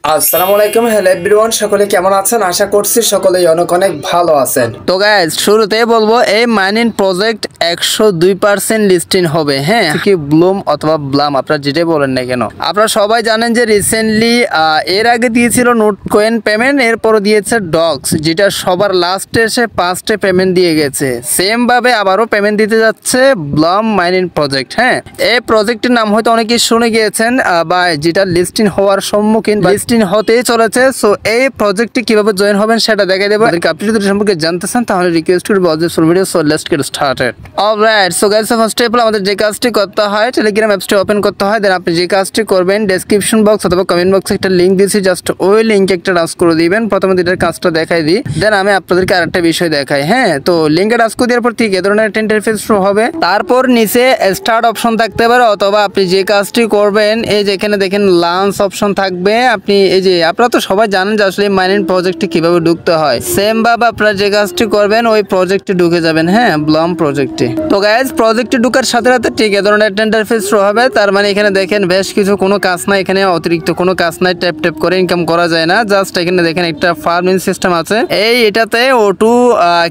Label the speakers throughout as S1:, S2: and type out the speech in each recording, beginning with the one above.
S1: আসসালামু আলাইকুম, hello everyone, সকলে কেমন আছেন? আশা করছি সকলেই অনেক অনেক ভালো আছেন। তো গাইস, শুরুতেই বলবো এই মাইনিং প্রজেক্ট 102% লিস্টিং হবে। হ্যাঁ, কি ব্লুম অথবা ব্লাম আপনারা যেটাই বলেন না কেন। আপনারা সবাই জানেন যে রিসেন্টলি এর আগে দিয়েছিল নোট কয়েন পেমেন্ট, এরপর দিয়েছে ডক্স, যেটা সবার লাস্টে এসে 5টে পেমেন্ট দিয়ে গেছে। সেম ভাবে আবারও পেমেন্ট দিতে যাচ্ছে ব্লাম মাইনিং প্রজেক্ট। হ্যাঁ, এই প্রজেক্টের নাম হয়তো অনেকেই শুনে গিয়েছেন বা যেটা লিস্টিং হওয়ার সম্মুখীন হতেই চলেছে। সো এই প্রজেক্টে কিভাবে জয়েন হবেন সেটা দেখাই দেবো। আপনি যদি সম্পর্কে জানতে চান তাহলে রিকোয়েস্ট করবো video. So let's get started. Alright, so guys, first step হলো আমাদের যে কাজটি করতে হয়, টেলিগ্রাম অ্যাপসটি ওপেন করতে হয়। দেন আপনি যে কাজটি করবেন, ডেসক্রিপশন বক্স অথবা কমেন্ট বক্সে একটা লিঙ্ক দিয়েছি, জাস্ট ওই লিঙ্কে একটা টাচ করে দিবেন। প্রথমে এটার কাজটা দেখাই দিই, দেন আমি আপনাদেরকে আরেকটা বিষয় দেখাই। হ্যাঁ, তো লিঙ্কে টাচ করে দেওয়ার পর ঠিক এ ধরনের একটা ইন্টারফেস শো হবে। তারপর নিচে স্টার্ট অপশন থাকতে পারে, অথবা আপনি যে কাজটি করবেন এই যে এখানে দেখেন লাঞ্চ অপশন থাকবে। আপনি এই যে আপনারা তো সবাই জানেন যে আসলে মাইনিং প্রজেক্টে কিভাবে ঢুকতে হয়। সেম ভাবে আপনারা যে কাজটি করবেন ওই প্রজেক্টে ঢুকে যাবেন। হ্যাঁ, ব্লাম প্রজেক্টে। তো গাইজ, প্রজেক্টে ঢুকার সাথে সাথে ঠিক এ ধরনের একটা ইন্টারফেস শো হবে। তার মানে এখানে দেখেন বেশ কিছু কোনো কাজ নাই, এখানে অতিরিক্ত কোনো কাজ নাই, ট্যাপ ট্যাপ করে ইনকাম করা যায় না। জাস্ট এখানে দেখেন একটা ফার্মিং সিস্টেম আছে। এটাতে O2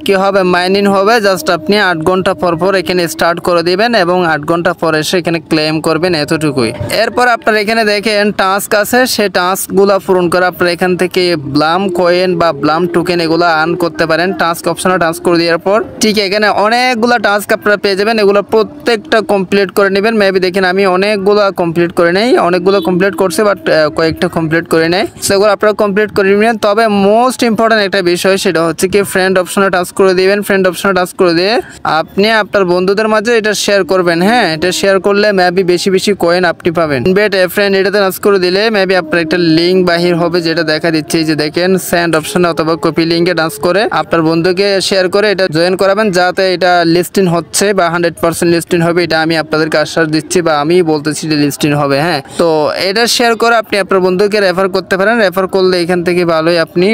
S1: কি হবে, মাইনিং হবে। জাস্ট আপনি 8 ঘন্টা পর পর এখানে স্টার্ট করে দিবেন এবং 8 ঘন্টা পর এসে এখানে ক্লেম করবেন, এতটুকুই। এরপর আপনার এখানে দেখেন টাস্ক আছে, সেই টাস্কগুলো পূরণ করে আপনারা এখান থেকে ব্লাম কয়েন বা ব্লাম টোকেন এগুলো আর্ন করতে পারেন। টাস্ক অপশনে টাচ করে দেওয়ার পর ঠিক এখানে অনেকগুলো টাস্ক আপনারা পেয়ে যাবেন। এগুলো প্রত্যেকটা কমপ্লিট করে নেবেন। মেবি দেখেন আমি অনেকগুলো কমপ্লিট করে নেই, অনেকগুলো কমপ্লিট করছে, বাট কয়েকটা কমপ্লিট করে নেই। সেগুলো আপনারা কমপ্লিট করে নেবেন। তবে মোস্ট ইম্পর্টেন্ট একটা বিষয়, সেটা হচ্ছে কি ফ্রেন্ড অপশনে টাচ করে দিবেন। ফ্রেন্ড অপশনে টাচ করে দিয়ে আপনি আপনার বন্ধুদের মাঝে এটা শেয়ার করবেন। হ্যাঁ, এটা শেয়ার করলে মেবি বেশি বেশি কয়েন আপনি পাবেন। বেট ফ্রেন্ড এটাতে টাচ করে দিলে মেবি আপনার একটা লিঙ্ক বাহির হবে, যেটা দেখা দিচ্ছে যে দেখেন সেন্ড অপশনে অথবা কপি লিঙ্কে টাচ করে আপনার বন্ধুকে শেয়ার করে এটা জয়েন করাবেন, যাতে এটা লিস্টিং হচ্ছে বা 100% লিস্টিং হবে। এটা আমি আপনাদেরকে আশ্বাস দিচ্ছি বা আমি বলতেছি যে লিস্টিং হবে। হ্যাঁ, তো এটা শেয়ার করে আপনি আপনার বন্ধুকে রেফার করতে পারেন। রেফার করলে এখান থেকে ভালোই আপনি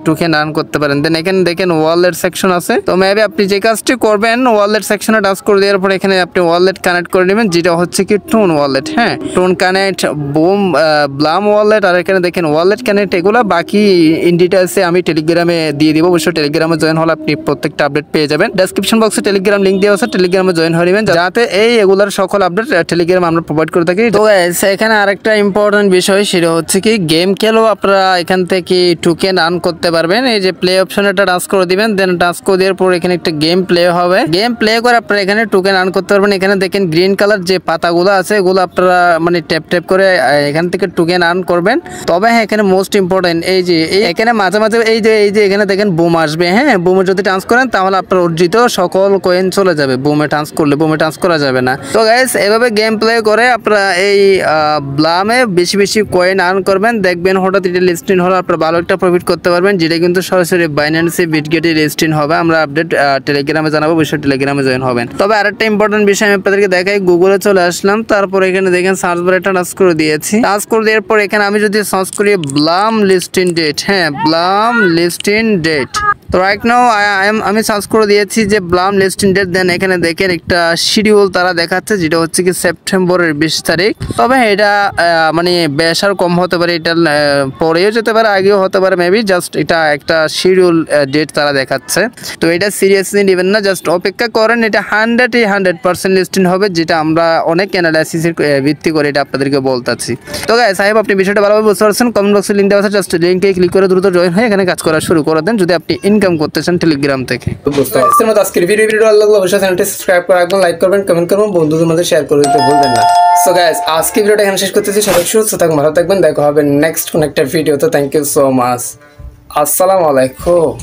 S1: টোকেন আর্ন করতে পারেন। দেন এখানে দেখেন ওয়ালেট সেকশন আছে। তো মেবি আপনি যে কাজটি করবেন ওয়ালেট সেকশনে টাচ করে দেওয়ার পর এখানে আপনি ওয়ালেট কানেক্ট করে নেবেন, যেটা হচ্ছে কি টোন ওয়ালেট। হ্যাঁ, TON connect, boom, Blum wallet. আর এখানে দেখেন ওয়ালেট কানেক্ট, এগুলো বাকি ইন ডিটেইলসে আমি টেলিগ্রামে দিয়ে দিব। অবশ্যই টেলিগ্রামে জয়েন হলে আপনি প্রত্যেকটা আপডেট পেয়ে যাবেন। ডেসক্রিপশন বক্সে টেলিগ্রাম লিঙ্ক দেওয়া আছে, টেলিগ্রামে জয়েন হয়ে নেবেন, যাতে এগুলার সকল আপডেট টেলিগ্রাম আমরা প্রোভাইড করে থাকি। তো এখানে আরেকটা ইম্পর্টেন্ট বিষয়, সেটা হচ্ছে কি গেম খেলেও আপনারা এখান থেকে টোকেন আর্ন করতে পারবেন। এই যে প্লে অপশনে একটা টাচ করে দিবেন, দেন টাচ করে দেওয়ার পর এখানে একটা গেম প্লে হবে। গেম প্লে করে আপনারা এখানে টোকেন আর্ন করতে পারবেন। এখানে দেখেন গ্রিন কালার যে পাতাগুলো আছে, এগুলো আপনারা মানে ট্যাপ ট্যাপ করে এখান থেকে টোকেন আর্ন করবেন। তবে হ্যাঁ, এখানে মোস্ট ইম্পর্টেন্ট এই যে এখানে মাঝে মাঝে এই যে এখানে দেখেন বুম আসবে। হ্যাঁ, বুমে যদি টাচ করেন তাহলে আপনার অর্জিত সকল কয়েন চলে যাবে। বুমে টাচ করলে বুমে টাচ করা যাবে না। তো গাইস, এভাবে গেম প্লে করে আপনারা এই ব্লামে বেশি বেশি কয়েন আর্ন করবেন। দেখবেন হঠাৎ এটা লিস্টিং হলে আপনারা ভালো একটা প্রফিট করতে পারবেন, যেটা কিন্তু সরাসরি বাইন্যান্সে বিটগেটে লিস্টিং হবে। আমরা আপডেট টেলিগ্রামে জানাবো, অবশ্যই টেলিগ্রামে জয়েন হবেন। তবে আরেকটা ইম্পর্টেন্ট বিষয় আমি আপনাদেরকে দেখাই। গুগলে চলে আসলাম, তারপর এখানে দেখেন সার্চ বারে একটা টাচ করে দিয়েছি। টাচ করে দেওয়ার পর এখানে আমি যদি সার্চ করি ব্লাম লিস্টিং ডেট, হ্যাঁ, ব্লাম লিস্টিং ডেট, তো রাইট নাও আমি সার্চ করে দিয়েছি যে ব্লাম লিস্টিং ডেট। দেন এখানে দেখেন একটা শিডিউল তারা দেখাচ্ছে, যেটা হচ্ছে কি সেপ্টেম্বরের 20 তারিখ। তবে এটা মানে বেশ আর কম হতে পারে, এটা পরেও যেতে পারে, আগেও হতে পারে মেবি। জাস্ট এটা একটা শিডিউল ডেট তারা দেখাচ্ছে। তো এটা সিরিয়াসলি নেবেন না, জাস্ট অপেক্ষা করেন। এটা 100% লিস্টিং হবে, যেটা আমরা অনেক অ্যানালাইসিসের ভিত্তি করে এটা আপনাদেরকে বলতেছি। তো গাইস, সাহেব আপনি বিষয়টা ভালোভাবে বুঝতে পারছেন। কমেন্ট বক্সে লিঙ্ক দেওয়া আছে, জাস্ট লিঙ্কে ক্লিক করে দ্রুত জয়েন হয়ে এখানে কাজ করা শুরু করে দেন, যদি আপনি ইনকাম করতে চান টেলিগ্রাম থেকে। বুঝতে পারছেন। আজকের ভিডিও ভালো লাগলে অবশ্যই চ্যানেলটি সাবস্ক্রাইব করে রাখবেন, লাইক করবেন, কমেন্ট করবেন, বন্ধুদের মধ্যে শেয়ার করে দিতে ভুলবেন না। সো গাইস, আজকে ভিডিওটা এখানে শেষ করতেছি। সবাই সুস্থ থাকবেন, ভালো থাকবেন। দেখা হবে নেক্সট কোন একটা ভিডিওতে। Thank you so much. আসসালামু আলাইকুম।